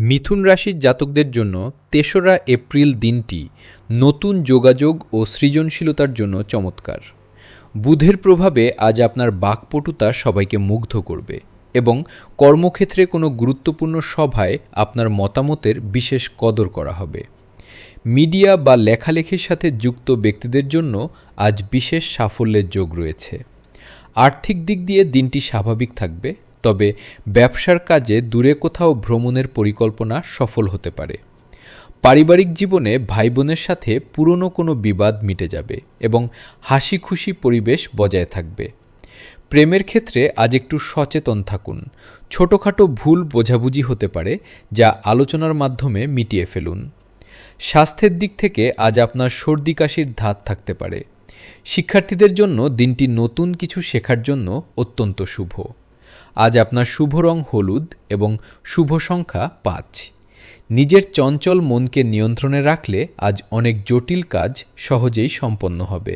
মিথুন রাশির জাতকদের জন্য ৩রা এপ্রিল দিনটি নতুন যোগাযোগ ও সৃজনশীলতার জন্য চমৎকার। বুধের প্রভাবে আজ আপনার বাকপটুতা সবাইকে মুগ্ধ করবে এবং কর্মক্ষেত্রে কোনো গুরুত্বপূর্ণ সভায় আপনার মতামতের বিশেষ কদর করা হবে। মিডিয়া বা লেখালেখির সাথে যুক্ত ব্যক্তিদের জন্য আজ বিশেষ সাফল্যের যোগ রয়েছে। আর্থিক দিক দিয়ে দিনটি স্বাভাবিক থাকবে, তবে ব্যবসার কাজে দূরে কোথাও ভ্রমণের পরিকল্পনা সফল হতে পারে। পারিবারিক জীবনে ভাই বোনের সাথে পুরনো কোনো বিবাদ মিটে যাবে এবং হাসি খুশি পরিবেশ বজায় থাকবে। প্রেমের ক্ষেত্রে আজ একটু সচেতন থাকুন। ছোটোখাটো ভুল বোঝাবুঝি হতে পারে, যা আলোচনার মাধ্যমে মিটিয়ে ফেলুন। স্বাস্থ্যের দিক থেকে আজ আপনার সর্দি কাশির ধাত থাকতে পারে। শিক্ষার্থীদের জন্য দিনটি নতুন কিছু শেখার জন্য অত্যন্ত শুভ। আজ আপনার শুভ রং হলুদ এবং শুভ সংখ্যা ৫। নিজের চঞ্চল মনকে নিয়ন্ত্রণে রাখলে আজ অনেক জটিল কাজ সহজেই সম্পন্ন হবে।